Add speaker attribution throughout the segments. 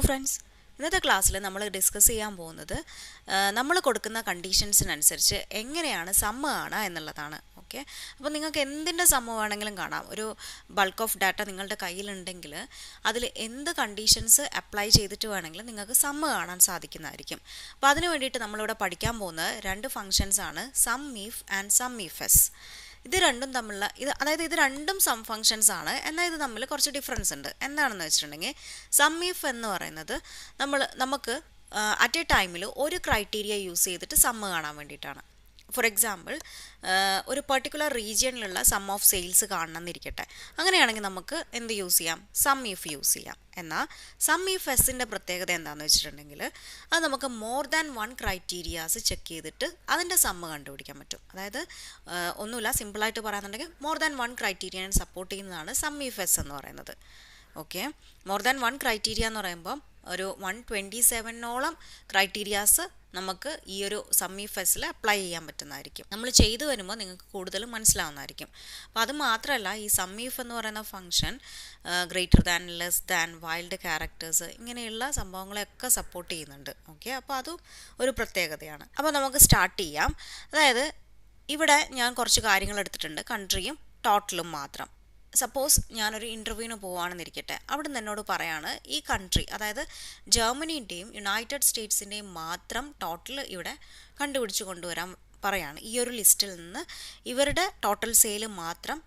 Speaker 1: Friends, ഇന്നത്തെ ക്ലാസ്സിൽ നമ്മൾ ഡിസ്കസ് ചെയ്യാൻ പോകുന്നത് നമ്മൾ കൊടുക്കുന്ന കണ്ടീഷൻസിനനുസരിച്ച് എങ്ങനെയാണ് സമ്മ് കാണുക എന്നുള്ളതാണ്. ഓക്കെ, അപ്പോൾ നിങ്ങൾക്ക് എന്തിൻ്റെ സമ്മ് വേണമെങ്കിലും കാണാം. ഒരു ബൾക്ക് ഓഫ് ഡാറ്റ നിങ്ങളുടെ കയ്യിലുണ്ടെങ്കിൽ അതിൽ എന്ത് കണ്ടീഷൻസ് അപ്ലൈ ചെയ്തിട്ട് വേണമെങ്കിലും നിങ്ങൾക്ക് സമ്മ് കാണാൻ സാധിക്കുന്നതായിരിക്കും. അപ്പോൾ അതിന് വേണ്ടിയിട്ട് നമ്മളിവിടെ പഠിക്കാൻ പോകുന്നത് രണ്ട് ഫങ്ഷൻസ് ആണ്, SUMIF and SUMIFS. ഇത് രണ്ടും തമ്മിലുള്ള ഇത് രണ്ടും സം ഫങ്ഷൻസ് ആണ്, എന്നാൽ ഇത് തമ്മിൽ കുറച്ച് ഡിഫറൻസ് ഉണ്ട്. എന്താണെന്ന് വെച്ചിട്ടുണ്ടെങ്കിൽ SUMIF എന്ന് പറയുന്നത് നമുക്ക് അറ്റ് എ ടൈമിൽ ഒരു ക്രൈറ്റീരിയ യൂസ് ചെയ്തിട്ട് സമ്മ് കാണാൻ വേണ്ടിയിട്ടാണ്. ഫോർ എക്സാമ്പിൾ, ഒരു പെർട്ടിക്കുലർ റീജിയനിലുള്ള സം ഓഫ് സെയിൽസ് കാണണമെന്നിരിക്കട്ടെ. അങ്ങനെയാണെങ്കിൽ നമുക്ക് എന്ത് യൂസ് ചെയ്യാം? SUMIF യൂസ് ചെയ്യാം. എന്നാൽ SUMIFSൻ്റെ പ്രത്യേകത എന്താണെന്ന് വെച്ചിട്ടുണ്ടെങ്കിൽ അത് നമുക്ക് more than one criterias check ചെയ്തിട്ട് അതിൻ്റെ സമ്മ് കണ്ടുപിടിക്കാൻ പറ്റും. അതായത് ഒന്നുമില്ല, സിമ്പിളായിട്ട് പറയാന്നുണ്ടെങ്കിൽ മോർ ദാൻ വൺ ക്രൈറ്റീരിയനെ സപ്പോർട്ട് ചെയ്യുന്നതാണ് SUMIFS എന്ന് പറയുന്നത്. Okay, more than one criteria എന്ന് പറയുമ്പം ഒരു 127ഓളം ക്രൈറ്റീരിയാസ് നമുക്ക് ഈ ഒരു SUMIFSൽ അപ്ലൈ ചെയ്യാൻ പറ്റുന്നതായിരിക്കും. നമ്മൾ ചെയ്തു വരുമ്പോൾ നിങ്ങൾക്ക് കൂടുതലും മനസ്സിലാവുന്നതായിരിക്കും. അപ്പോൾ അത് മാത്രമല്ല, ഈ SUMIF എന്ന് പറയുന്ന function greater than, less than, wild characters ഇങ്ങനെയുള്ള സംഭവങ്ങളെയൊക്കെ സപ്പോർട്ട് ചെയ്യുന്നുണ്ട്. ഓക്കെ, അപ്പോൾ അതും ഒരു പ്രത്യേകതയാണ്. അപ്പോൾ നമുക്ക് സ്റ്റാർട്ട് ചെയ്യാം. അതായത് ഇവിടെ ഞാൻ കുറച്ച് കാര്യങ്ങൾ എടുത്തിട്ടുണ്ട്, കൺട്രിയും ടോട്ടലും മാത്രം. സപ്പോസ് ഞാനൊരു ഇൻ്റർവ്യൂവിന് പോവുകയാണെന്നിരിക്കട്ടെ. അവിടെ നിന്ന് എന്നോട് പറയാണ് ഈ കൺട്രി, അതായത് ജർമ്മനിൻ്റെയും യുണൈറ്റഡ് സ്റ്റേറ്റ്സിൻ്റെയും മാത്രം ടോട്ടൽ ഇവിടെ കണ്ടുപിടിച്ച് കൊണ്ടുവരാൻ പറയാണ്. ഈ ഒരു ലിസ്റ്റിൽ നിന്ന് ഇവരുടെ ടോട്ടൽ സെയിൽ മാത്രം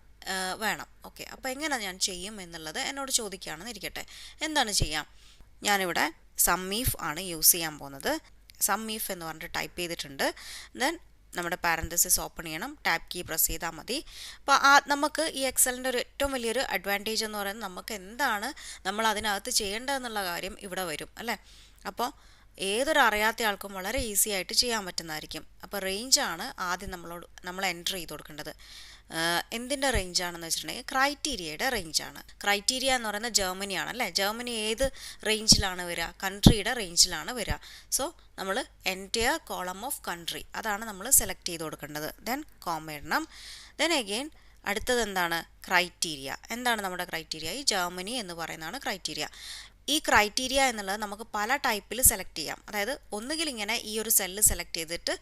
Speaker 1: വേണം. ഓക്കെ, അപ്പോൾ എങ്ങനെ ഞാൻ ചെയ്യും എന്നുള്ളത് എന്നോട് ചോദിക്കുകയാണെന്നിരിക്കട്ടെ. എന്താണ് ചെയ്യാം? ഞാനിവിടെ SUMIF ആണ് യൂസ് ചെയ്യാൻ പോകുന്നത്. SUMIF എന്ന് പറഞ്ഞിട്ട് ടൈപ്പ് ചെയ്തിട്ടുണ്ട്. ദെൻ നമ്മുടെ പാരന്തസിസ് ഓപ്പൺ ചെയ്യണം, ടാബ് കീ പ്രസ് ചെയ്താൽ മതി. അപ്പോൾ നമുക്ക് ഈ എക്സലിൻ്റെ ഒരു ഏറ്റവും വലിയൊരു അഡ്വാൻറ്റേജ് എന്ന് പറയുന്നത് നമുക്ക് എന്താണ് നമ്മൾ അതിനകത്ത് ചെയ്യേണ്ടതെന്നുള്ള കാര്യം ഇവിടെ വരും അല്ലേ. അപ്പോൾ ഏതൊരു അറിയാത്ത ആൾക്കും വളരെ ഈസി ആയിട്ട് ചെയ്യാൻ പറ്റുന്നതായിരിക്കും. അപ്പോൾ റേഞ്ചാണ് ആദ്യം നമ്മൾ എൻ്റർ ചെയ്ത് കൊടുക്കേണ്ടത്. എന്തിൻ്റെ റേഞ്ചാണെന്ന് വെച്ചിട്ടുണ്ടെങ്കിൽ ക്രൈറ്റീരിയയുടെ റേഞ്ചാണ്. ക്രൈറ്റീരിയ എന്ന് പറയുന്നത് ജർമ്മനിയാണ് അല്ലേ. ജർമ്മനി ഏത് റേഞ്ചിലാണ് വരിക? കൺട്രിയുടെ റേഞ്ചിലാണ് വരിക. സോ നമ്മൾ എൻറ്റയർ കോളം ഓഫ് കൺട്രി അതാണ് നമ്മൾ സെലക്ട് ചെയ്ത് കൊടുക്കേണ്ടത്. ദെൻ കോമ ഇടണം. ദെൻ അഗെയിൻ അടുത്തത് എന്താണ്? ക്രൈറ്റീരിയ. എന്താണ് നമ്മുടെ ക്രൈറ്റീരിയ? ഈ ജർമ്മനി എന്ന് പറയുന്നതാണ് ക്രൈറ്റീരിയ. ഈ ക്രൈറ്റീരിയ എന്നുള്ളത് നമുക്ക് പല ടൈപ്പിൽ സെലക്ട് ചെയ്യാം. അതായത് ഒന്നുകിൽ ഇങ്ങനെ ഈ ഒരു സെല്ല് സെലക്ട് ചെയ്തിട്ട്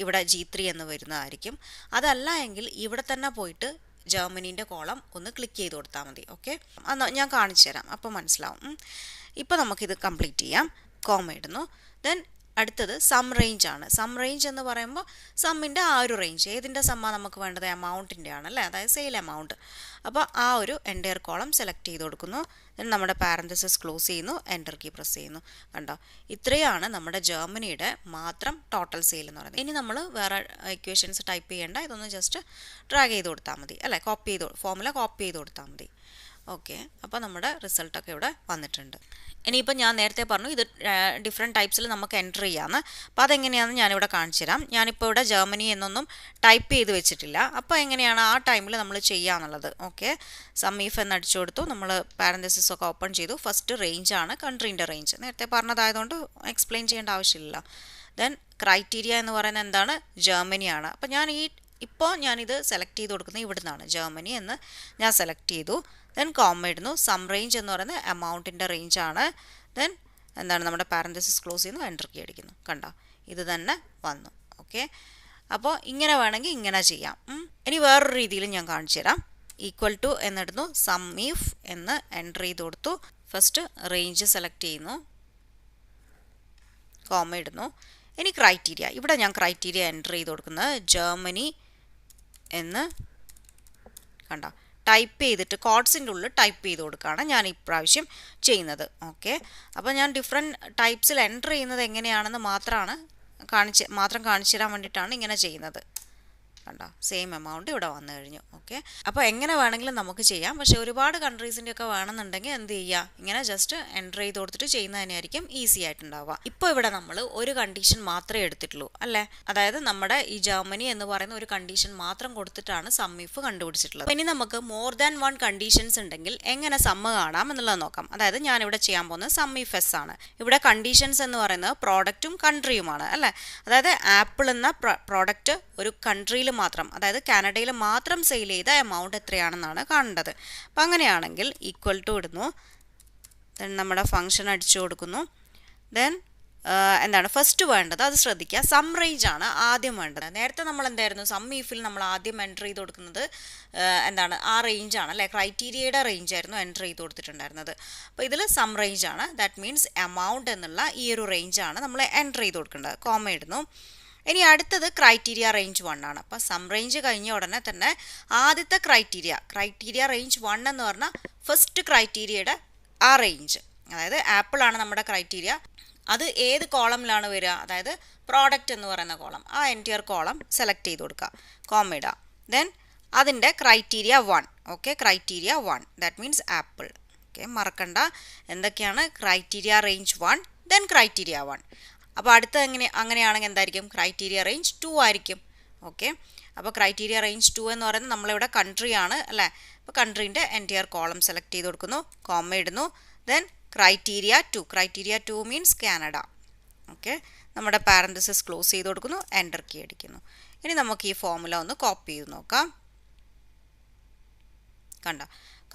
Speaker 1: ഇവിടെ G3 എന്ന് വരുന്നതായിരിക്കും. അതല്ല എങ്കിൽ ഇവിടെ തന്നെ പോയിട്ട് ജർമ്മനീൻ്റെ കോളം ഒന്ന് ക്ലിക്ക് ചെയ്ത് കൊടുത്താൽ മതി. ഓക്കെ, ഞാൻ കാണിച്ചു തരാം, അപ്പോൾ മനസ്സിലാവും. ഇപ്പോൾ നമുക്കിത് കംപ്ലീറ്റ് ചെയ്യാം. കോമ ഇടുന്നു. ദെൻ അടുത്തത് സം റേഞ്ച് ആണ്. സം റേഞ്ച് എന്ന് പറയുമ്പോൾ സമ്മിൻ്റെ ആ ഒരു റേഞ്ച്, ഏതിൻ്റെ സമ്മാണ് നമുക്ക് വേണ്ടത്? എമൗണ്ടിൻ്റെ ആണല്ലേ, അതായത് സെയിൽ എമൗണ്ട്. അപ്പോൾ ആ ഒരു എൻ്റയർ കോളം സെലക്ട് ചെയ്ത് കൊടുക്കുന്നു. നമ്മുടെ പാരന്തസിസ് ക്ലോസ് ചെയ്യുന്നു, എൻ്റർ കീ പ്രസ് ചെയ്യുന്നു. കണ്ടോ, ഇത്രയാണ് നമ്മുടെ ജർമ്മനിയുടെ മാത്രം ടോട്ടൽ സെയിൽ എന്ന് പറയുന്നത്. ഇനി നമ്മൾ വേറെ ഇക്വേഷൻസ് ടൈപ്പ് ചെയ്യേണ്ട, ഇതൊന്ന് ജസ്റ്റ് ഡ്രാഗ് ചെയ്ത് കൊടുത്താൽ മതി അല്ലേ, ഫോർമുല കോപ്പി ചെയ്ത് കൊടുത്താൽ മതി. ഓക്കെ, അപ്പോൾ നമ്മുടെ റിസൾട്ടൊക്കെ ഇവിടെ വന്നിട്ടുണ്ട്. ഇനിയിപ്പോൾ ഞാൻ നേരത്തെ പറഞ്ഞു ഇത് ഡിഫറെൻറ്റ് ടൈപ്സിൽ നമുക്ക് എൻ്റർ ചെയ്യാമെന്ന്. അപ്പോൾ അതെങ്ങനെയാണെന്ന് ഞാനിവിടെ കാണിച്ചു തരാം. ഞാനിപ്പോൾ ഇവിടെ ജർമ്മനി എന്നൊന്നും ടൈപ്പ് ചെയ്ത് വെച്ചിട്ടില്ല. അപ്പോൾ എങ്ങനെയാണ് ആ ടൈമിൽ നമ്മൾ ചെയ്യാന്നുള്ളത്? ഓക്കെ, SUMIF എന്ന് അടിച്ചു കൊടുത്തു, നമ്മൾ പാരന്തസിസ് ഒക്കെ ഓപ്പൺ ചെയ്തു. ഫസ്റ്റ് റേഞ്ചാണ്, കൺട്രീൻ്റെ റേഞ്ച് നേരത്തെ പറഞ്ഞതായതുകൊണ്ട് എക്സ്പ്ലെയിൻ ചെയ്യേണ്ട ആവശ്യമില്ല. ദെൻ ക്രൈറ്റീരിയ എന്ന് പറയുന്നത് എന്താണ്? ജർമ്മനിയാണ്. അപ്പോൾ ഇപ്പോൾ ഞാനിത് സെലക്ട് ചെയ്ത് കൊടുക്കുന്നത് ഇവിടെ നിന്നാണ്, ജർമ്മനി എന്ന് ഞാൻ സെലക്ട് ചെയ്തു. ദെൻ കോമ ഇടുന്നു. സം റേഞ്ച് എന്ന് പറയുന്നത് എമൗണ്ടിൻ്റെ റേഞ്ചാണ്. ദെൻ എന്താണ് നമ്മുടെ പാരന്തസിസ് ക്ലോസ് ചെയ്യുന്നു, എൻ്റർ കീ അടിക്കുന്നു. കണ്ടോ, ഇത് തന്നെ വന്നു. ഓക്കെ, അപ്പോൾ ഇങ്ങനെ വേണമെങ്കിൽ ഇങ്ങനെ ചെയ്യാം. ഇനി വേറൊരു രീതിയിൽ ഞാൻ കാണിച്ചു തരാം. ഈക്വൽ ടു എന്നിടുന്നു, SUMIF എന്ന് എൻ്റർ ചെയ്ത് കൊടുത്തു. ഫസ്റ്റ് റേഞ്ച് സെലക്ട് ചെയ്യുന്നു, കോമ ഇടുന്നു. ഇനി ക്രൈറ്റീരിയ, ഇവിടെ ഞാൻ ക്രൈറ്റീരിയ എൻ്റർ ചെയ്ത് കൊടുക്കുന്നത് ജർമ്മനി എന്ന് കണ്ടോ ടൈപ്പ് ചെയ്തിട്ട് കോഡ്സിൻ്റെ ഉള്ളിൽ ടൈപ്പ് ചെയ്ത് കൊടുക്കുകയാണ് ഞാൻ ഇപ്രാവശ്യം ചെയ്യുന്നത്. ഓക്കെ, അപ്പോൾ ഞാൻ ഡിഫറെൻറ്റ് ടൈപ്സിൽ എൻ്റർ ചെയ്യുന്നത് എങ്ങനെയാണെന്ന് മാത്രം കാണിച്ചു തരാൻ വേണ്ടിയിട്ടാണ് ഇങ്ങനെ ചെയ്യുന്നത്. കണ്ടോ, സെയിം എമൗണ്ട് ഇവിടെ വന്നു കഴിഞ്ഞു. ഓക്കെ, അപ്പോൾ എങ്ങനെ വേണമെങ്കിലും നമുക്ക് ചെയ്യാം. പക്ഷേ ഒരുപാട് കൺട്രീസിൻ്റെ ഒക്കെ വേണമെന്നുണ്ടെങ്കിൽ എന്ത് ചെയ്യുക, ഇങ്ങനെ ജസ്റ്റ് എൻ്റർ ചെയ്ത് കൊടുത്തിട്ട് ചെയ്യുന്നതിനായിരിക്കും ഈസി ആയിട്ടുണ്ടാവുക. ഇപ്പോൾ ഇവിടെ നമ്മൾ ഒരു കണ്ടീഷൻ മാത്രമേ എടുത്തിട്ടുള്ളൂ അല്ലേ, അതായത് നമ്മുടെ ഈ ജർമ്മനി എന്ന് പറയുന്ന ഒരു കണ്ടീഷൻ മാത്രം കൊടുത്തിട്ടാണ് SUMIF കണ്ടുപിടിച്ചിട്ടുള്ളത്. ഇനി നമുക്ക് മോർ ദാൻ വൺ കണ്ടീഷൻസ് ഉണ്ടെങ്കിൽ എങ്ങനെ സമ്മ് കാണാം എന്നുള്ളത് നോക്കാം. അതായത് ഞാനിവിടെ ചെയ്യാൻ പോകുന്നത് SUMIFS ആണ്. ഇവിടെ കണ്ടീഷൻസ് എന്ന് പറയുന്നത് പ്രോഡക്റ്റും കൺട്രിയുമാണ് അല്ലേ. അതായത് ആപ്പിൾ എന്ന പ്രോഡക്റ്റ് ഒരു കൺട്രിയിൽ മാത്രം, അതായത് കാനഡയിൽ മാത്രം സെയിൽ ചെയ്ത എമൗണ്ട് എത്രയാണെന്നാണ് കാണേണ്ടത്. അപ്പം അങ്ങനെയാണെങ്കിൽ ഈക്വൽ ടു ഇടുന്നു, ദെൻ നമ്മുടെ ഫംഗ്ഷൻ അടിച്ചു കൊടുക്കുന്നു. ദെൻ എന്താണ് ഫസ്റ്റ് വേണ്ടത്, അത് ശ്രദ്ധിക്കുക, സം റേഞ്ച് ആണ് ആദ്യം വേണ്ടത്. നേരത്തെ നമ്മൾ എന്തായിരുന്നു, സം ഇഫിൽ നമ്മൾ ആദ്യം എൻ്റർ ചെയ്ത് കൊടുക്കുന്നത് എന്താണ് ആ റേഞ്ചാണ് അല്ലേ, ക്രൈറ്റീരിയയുടെ റേഞ്ച് ആയിരുന്നു എൻ്റർ ചെയ്ത് കൊടുത്തിട്ടുണ്ടായിരുന്നത്. അപ്പോൾ ഇതിൽ സം റേഞ്ച് ആണ്, ദാറ്റ് മീൻസ് എമൗണ്ട് എന്നുള്ള ഈ ഒരു റേഞ്ചാണ് നമ്മൾ എൻ്റർ ചെയ്ത് കൊടുക്കേണ്ടത്. കോമ ഇടുന്നു. ഇനി അടുത്തത് ക്രൈറ്റീരിയ റേഞ്ച് 1 ആണ്. അപ്പോൾ സം റേഞ്ച് കഴിഞ്ഞ ഉടനെ തന്നെ ആദ്യത്തെ ക്രൈറ്റീരിയ റേഞ്ച് 1 എന്ന് പറഞ്ഞാൽ ഫസ്റ്റ് ക്രൈറ്റീരിയയുടെ ആ റേഞ്ച്, അതായത് ആപ്പിൾ ആണ് നമ്മുടെ ക്രൈറ്റീരിയ, അത് ഏത് കോളമിലാണ് വരിക, അതായത് പ്രോഡക്റ്റ് എന്ന് പറയുന്ന കോളം, ആ എൻറ്റിയർ കോളം സെലക്ട് ചെയ്ത് കൊടുക്കുക, കോമ ഇടുക. ദെൻ അതിൻ്റെ criteria 1, okay, criteria 1 that means apple. Okay, മറക്കണ്ട എന്തൊക്കെയാണ് ക്രൈറ്റീരിയ റേഞ്ച് 1 ദെൻ ക്രൈറ്റീരിയ 1. അപ്പോൾ അടുത്ത അങ്ങനെയാണെങ്കിൽ എന്തായിരിക്കും, ക്രൈറ്റീരിയ റേഞ്ച് 2 ആയിരിക്കും. ഓക്കെ, അപ്പോൾ ക്രൈറ്റീരിയ റേഞ്ച് 2 എന്ന് പറയുന്നത് നമ്മളിവിടെ കൺട്രി ആണ് അല്ലേ, അപ്പോൾ കൺട്രീൻ്റെ എൻറ്റിയർ കോളം സെലക്ട് ചെയ്ത് കൊടുക്കുന്നു, കോമ ഇടുന്നു. Then criteria 2 means Canada. Okay, നമ്മുടെ പാരന്തസിസ് ക്ലോസ് ചെയ്ത് കൊടുക്കുന്നു, എൻ്റർ കീ അടിക്കുന്നു. ഇനി നമുക്ക് ഈ ഫോർമുല ഒന്ന് കോപ്പി ചെയ്ത് നോക്കാം. കണ്ട,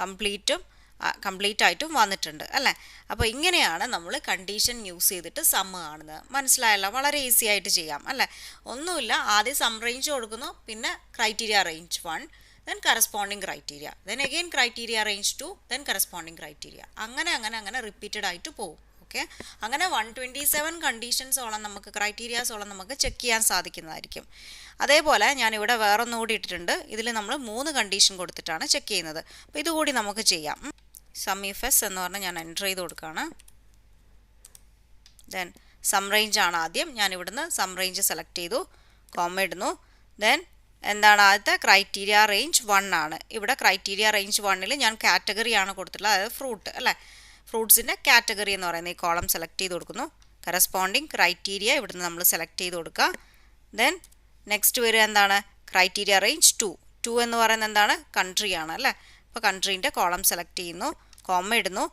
Speaker 1: കംപ്ലീറ്റ് ആയിട്ടും വന്നിട്ടുണ്ട് അല്ലേ. അപ്പോൾ ഇങ്ങനെയാണ് നമ്മൾ കണ്ടീഷൻ യൂസ് ചെയ്തിട്ട് സം കാണുന്നത്. മനസ്സിലായല്ലോ, വളരെ ഈസി ആയിട്ട് ചെയ്യാം അല്ലേ. ഒന്നുമില്ല, ആദ്യം സം റേഞ്ച് കൊടുക്കുന്നു, പിന്നെ criteria range 1 then corresponding criteria, then again criteria range 2, then corresponding criteria. അങ്ങനെ റിപ്പീറ്റഡ് ആയിട്ട് പോകും. ഓക്കെ, അങ്ങനെ 127 കണ്ടീഷൻസോളം നമുക്ക് ക്രൈറ്റീരിയാസോളം നമുക്ക് ചെക്ക് ചെയ്യാൻ സാധിക്കുന്നതായിരിക്കും. അതേപോലെ ഞാനിവിടെ വേറൊന്നുകൂടി ഇട്ടിട്ടുണ്ട്. ഇതിൽ നമ്മൾ 3 കണ്ടീഷൻ കൊടുത്തിട്ടാണ് ചെക്ക് ചെയ്യുന്നത്. അപ്പോൾ ഇതുകൂടി നമുക്ക് ചെയ്യാം. SUMIFS എന്ന് പറഞ്ഞാൽ ഞാൻ എൻ്റർ ചെയ്ത് കൊടുക്കുകയാണ്. ദെൻ സം റേഞ്ച് ആണ് ആദ്യം, ഞാൻ ഇവിടുന്ന് സം റേഞ്ച് സെലക്ട് ചെയ്തു, കോമ ഇടുന്നു. ദെൻ എന്താണ് ആദ്യത്തെ ക്രൈറ്റീരിയ റേഞ്ച് 1 ആണ്. ഇവിടെ ക്രൈറ്റീരിയ റേഞ്ച് 1ൽ ഞാൻ കാറ്റഗറിയാണ് കൊടുത്തിട്ടുള്ളത്, അതായത് ഫ്രൂട്ട് അല്ലേ, ഫ്രൂട്ട്സിൻ്റെ കാറ്റഗറി എന്ന് പറയുന്ന ഈ കോളം സെലക്ട് ചെയ്ത് കൊടുക്കുന്നു. കറസ്പോണ്ടിങ് ക്രൈറ്റീരിയ ഇവിടുന്ന് നമ്മൾ സെലക്ട് ചെയ്ത് കൊടുക്കുക. ദെൻ നെക്സ്റ്റ് വരിക എന്താണ്, ക്രൈറ്റീരിയ റേഞ്ച് 2 എന്ന് പറയുന്നത് എന്താണ്, കൺട്രിയാണ് അല്ലേ. അപ്പോൾ കൺട്രീൻ്റെ കോളം സെലക്ട് ചെയ്യുന്നു, കോമ ഇടുന്നു.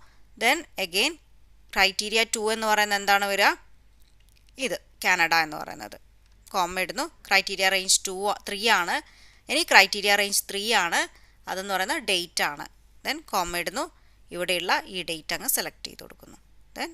Speaker 1: ദെൻ അഗെയിൻ ക്രൈറ്റീരിയ 2 എന്ന് പറയുന്നത് എന്താണ് വരിക, ഇത് കാനഡ എന്ന് പറയുന്നത്, കോമ ഇടുന്നു. ക്രൈറ്റീരിയ റേഞ്ച് 3 ആണ്. ഇനി ക്രൈറ്റീരിയ റേഞ്ച് 3 ആണ്, അതെന്ന് പറയുന്നത് ഡേറ്റ് ആണ്. ദെൻ കോമ ഇടുന്നു, ഇവിടെയുള്ള ഈ ഡേറ്റ് അങ്ങ് സെലക്ട് ചെയ്ത് കൊടുക്കുന്നു. ദെൻ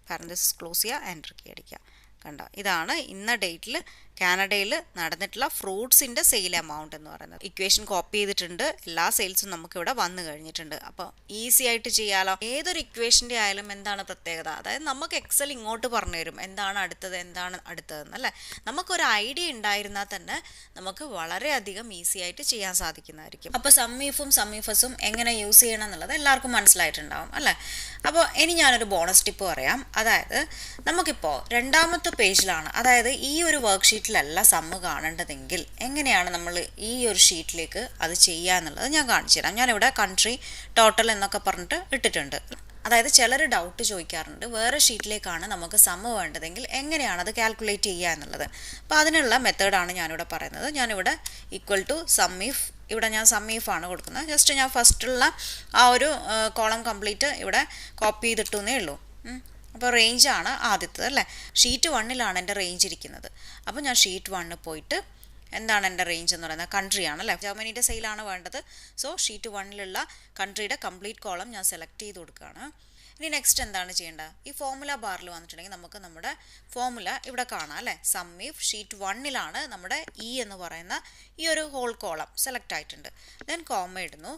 Speaker 1: പാരന്തസിസ് ക്ലോസ് ചെയ്യുക, എൻ്റർ കീ അടിക്കുക. കണ്ട, ഇതാണ് ഇന്ന ഡേറ്റിൽ കാനഡയിൽ നടന്നിട്ടുള്ള ഫ്രൂട്ട്സിൻ്റെ സെയിൽ എമൗണ്ട് എന്ന് പറയുന്നത്. ഇക്വേഷൻ കോപ്പി ചെയ്തിട്ടുണ്ട്, എല്ലാ സെയിൽസും നമുക്കിവിടെ വന്നു കഴിഞ്ഞിട്ടുണ്ട്. അപ്പോൾ ഈസി ആയിട്ട് ചെയ്യാലോ. ഏതൊരു ഇക്വേഷൻ്റെ ആയാലും എന്താണ് പ്രത്യേകത, അതായത് നമുക്ക് എക്സൽ ഇങ്ങോട്ട് പറഞ്ഞു തരും എന്താണ് അടുത്തതെന്ന് അല്ലേ. നമുക്കൊരു ഐഡിയ ഉണ്ടായിരുന്നാൽ തന്നെ നമുക്ക് വളരെയധികം ഈസി ആയിട്ട് ചെയ്യാൻ സാധിക്കുന്നതായിരിക്കും. അപ്പോൾ SUMIFും SUMIFSും എങ്ങനെ യൂസ് ചെയ്യണം എന്നുള്ളത് എല്ലാവർക്കും മനസ്സിലായിട്ടുണ്ടാവും അല്ലേ. അപ്പോൾ ഇനി ഞാനൊരു ബോണസ് ടിപ്പ് പറയാം. അതായത് നമുക്കിപ്പോൾ രണ്ടാമത്തെ പേജിലാണ്, അതായത് ഈ ഒരു വർക്ക് ഷീറ്റിലല്ല സമ്മ് കാണേണ്ടതെങ്കിൽ എങ്ങനെയാണ് നമ്മൾ ഈ ഒരു ഷീറ്റിലേക്ക് അത് ചെയ്യുക എന്നുള്ളത് ഞാൻ കാണിച്ചു തരാം. ഞാനിവിടെ കൺട്രി ടോട്ടൽ എന്നൊക്കെ പറഞ്ഞിട്ട് ഇട്ടിട്ടുണ്ട്. അതായത് ചിലർ ഡൗട്ട് ചോദിക്കാറുണ്ട്, വേറെ ഷീറ്റിലേക്കാണ് നമുക്ക് സമ്മ് വേണ്ടതെങ്കിൽ എങ്ങനെയാണ് അത് കാൽക്കുലേറ്റ് ചെയ്യുക എന്നുള്ളത്. അപ്പോൾ അതിനുള്ള മെത്തേഡാണ് ഞാനിവിടെ പറയുന്നത്. ഞാനിവിടെ ഈക്വൽ ടു SUMIF, ഇവിടെ ഞാൻ SUMIF ആണ് കൊടുക്കുന്നത്. ജസ്റ്റ് ഞാൻ ഫസ്റ്റുള്ള ആ ഒരു കോളം കംപ്ലീറ്റ് ഇവിടെ കോപ്പി ചെയ്തിട്ടേ ഉള്ളൂ. അപ്പോൾ റേഞ്ചാണ് ആദ്യത്തത് അല്ലേ. ഷീറ്റ് 1ലാണ് എൻ്റെ റേഞ്ച് ഇരിക്കുന്നത്. അപ്പോൾ ഞാൻ ഷീറ്റ് 1 പോയിട്ട് എന്താണ് എൻ്റെ റേഞ്ച് എന്ന് പറയുന്നത്, കൺട്രിയാണ് അല്ലേ, ജർമ്മനിയുടെ സെയിലാണ് വേണ്ടത്. സോ ഷീറ്റ് 1ലുള്ള കൺട്രിയുടെ കംപ്ലീറ്റ് കോളം ഞാൻ സെലക്ട് ചെയ്ത് കൊടുക്കുകയാണ്. ഇനി നെക്സ്റ്റ് എന്താണ് ചെയ്യേണ്ടത്, ഈ ഫോർമുല ബാറിൽ വന്നിട്ടുണ്ടെങ്കിൽ നമുക്ക് നമ്മുടെ ഫോർമുല ഇവിടെ കാണാം അല്ലേ. SUMIF ഷീറ്റ് 1ലാണ് നമ്മുടെ ഇ എന്ന് പറയുന്ന ഈ ഒരു ഹോൾ കോളം സെലക്ട് ആയിട്ടുണ്ട്. ദെൻ കോമ ഇടുന്നു.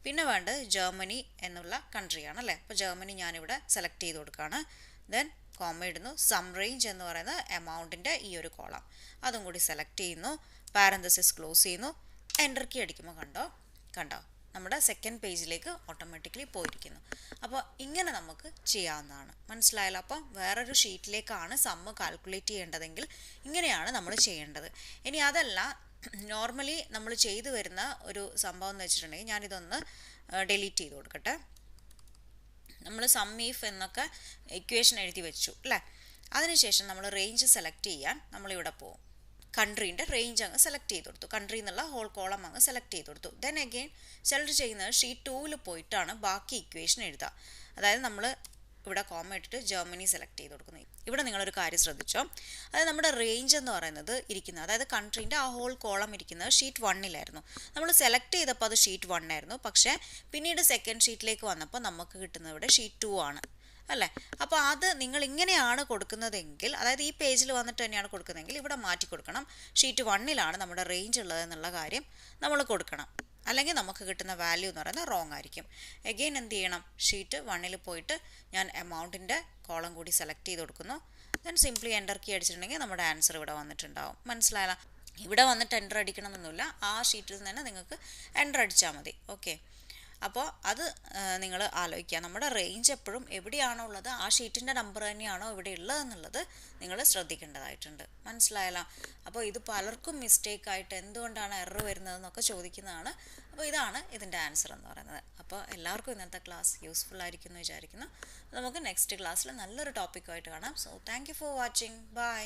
Speaker 1: പിന്നെ വേണ്ടത് ജർമ്മനി എന്നുള്ള കൺട്രിയാണ് അല്ലേ. അപ്പോൾ ജർമ്മനി ഞാനിവിടെ സെലക്ട് ചെയ്ത് കൊടുക്കുകയാണ്. ദെൻ കോമ ഇടുന്നു. സം റേഞ്ച് എന്ന് പറയുന്ന എമൗണ്ടിൻ്റെ ഈ ഒരു കോളം അതും കൂടി സെലക്ട് ചെയ്യുന്നു, പാരന്തസിസ് ക്ലോസ് ചെയ്യുന്നു, എൻ്റർ കീ അടിക്കുമ്പോൾ കണ്ടോ നമ്മുടെ സെക്കൻഡ് പേജിലേക്ക് ഓട്ടോമാറ്റിക്കലി പോയിരിക്കുന്നു. അപ്പോൾ ഇങ്ങനെ നമുക്ക് ചെയ്യാവുന്നതാണ്. മനസ്സിലായല്ലോ. അപ്പോൾ വേറൊരു ഷീറ്റിലേക്കാണ് സമ്മ് കാൽക്കുലേറ്റ് ചെയ്യേണ്ടതെങ്കിൽ ഇങ്ങനെയാണ് നമ്മൾ ചെയ്യേണ്ടത്. ഇനി അതല്ല, നോർമലി നമ്മൾ ചെയ്തു വരുന്ന ഒരു സംഭവം എന്ന് വെച്ചിട്ടുണ്ടെങ്കിൽ ഞാനിതൊന്ന് ഡിലീറ്റ് ചെയ്ത് കൊടുക്കട്ടെ. നമ്മൾ SUMIF എന്നൊക്കെ ഇക്വേഷൻ എഴുതി വെച്ചു അല്ലേ. അതിനുശേഷം നമ്മൾ റേഞ്ച് സെലക്ട് ചെയ്യാൻ നമ്മളിവിടെ പോകും. കൺട്രീൻ്റെ റേഞ്ച് അങ്ങ് സെലക്ട് ചെയ്ത് കൊടുത്തു, കൺട്രി എന്നുള്ള ഹോൾ കോളം അങ്ങ് സെലക്ട് ചെയ്ത് കൊടുത്തു. ദെൻ അഗെയിൻ ചിലർ ചെയ്യുന്നത് ഷീറ്റ് 2ൽ പോയിട്ടാണ് ബാക്കി ഇക്വേഷൻ എഴുതുക. അതായത് നമ്മൾ ഇവിടെ കോമ ഇട്ടിട്ട് ജർമ്മനി സെലക്ട് ചെയ്ത് കൊടുക്കുന്നു. ഇവിടെ നിങ്ങളൊരു കാര്യം ശ്രദ്ധിച്ചോ, അതായത് നമ്മുടെ റേഞ്ച് എന്ന് പറയുന്നത് ഇരിക്കുന്നത്, അതായത് കൺട്രീൻ്റെ ആ ഹോൾ കോളം ഇരിക്കുന്നത് ഷീറ്റ് 1ലായിരുന്നു. നമ്മൾ സെലക്ട് ചെയ്തപ്പോൾ അത് ഷീറ്റ് 1 ആയിരുന്നു. പക്ഷേ പിന്നീട് സെക്കൻഡ് ഷീറ്റിലേക്ക് വന്നപ്പോൾ നമുക്ക് കിട്ടുന്നത് ഇവിടെ ഷീറ്റ് 2 ആണ്. അല്ലേ? അപ്പോൾ അത് നിങ്ങൾ ഇങ്ങനെയാണ് കൊടുക്കുന്നതെങ്കിൽ, അതായത് ഈ പേജിൽ വന്നിട്ട് തന്നെയാണ് കൊടുക്കുന്നതെങ്കിൽ ഇവിടെ മാറ്റി കൊടുക്കണം. ഷീറ്റ് 1 നമ്മുടെ റേഞ്ച് ഉള്ളതെന്നുള്ള കാര്യം നമ്മൾ കൊടുക്കണം. അല്ലെങ്കിൽ നമുക്ക് കിട്ടുന്ന വാല്യൂ എന്ന് പറയുന്നത് റോങ് ആയിരിക്കും. എഗെയിൻ എന്ത് ചെയ്യണം? ഷീറ്റ് 1 പോയിട്ട് ഞാൻ എമൗണ്ടിൻ്റെ കോളം കൂടി സെലക്ട് ചെയ്ത് കൊടുക്കുന്നു. ദെൻ സിംപ്ലി എൻ്റർ കീ അടിച്ചിട്ടുണ്ടെങ്കിൽ നമ്മുടെ ആൻസർ ഇവിടെ വന്നിട്ടുണ്ടാവും. മനസ്സിലായല്ലോ? ഇവിടെ വന്നിട്ട് എൻ്റർ അടിക്കണമെന്നൊന്നുമില്ല, ആ ഷീറ്റിൽ നിന്ന് തന്നെ നിങ്ങൾക്ക് എൻ്റർ അടിച്ചാൽ മതി. ഓക്കെ, അപ്പോൾ അത് നിങ്ങൾ ആലോചിക്കുക. നമ്മുടെ റേഞ്ച് എപ്പോഴും എവിടെയാണോ ഉള്ളത് ആ ഷീറ്റിൻ്റെ നമ്പർ തന്നെയാണോ ഇവിടെ ഉള്ളതെന്നുള്ളത് നിങ്ങൾ ശ്രദ്ധിക്കേണ്ടതായിട്ടുണ്ട്. മനസ്സിലായല്ലോ? അപ്പോൾ ഇത് പലർക്കും മിസ്റ്റേക്കായിട്ട് എന്തുകൊണ്ടാണ് എറർ വരുന്നതെന്നൊക്കെ ചോദിക്കുന്നതാണ്. അപ്പോൾ ഇതാണ് ഇതിൻ്റെ ആൻസർ എന്ന് പറയുന്നത്. അപ്പോൾ എല്ലാവർക്കും ഇന്നത്തെ ക്ലാസ് യൂസ്ഫുൾ ആയിരിക്കും എന്ന് വിചാരിക്കുന്നു. നമുക്ക് നെക്സ്റ്റ് ക്ലാസ്സിൽ നല്ലൊരു ടോപ്പിക്കുമായിട്ട് കാണാം. So thank you for watching. By.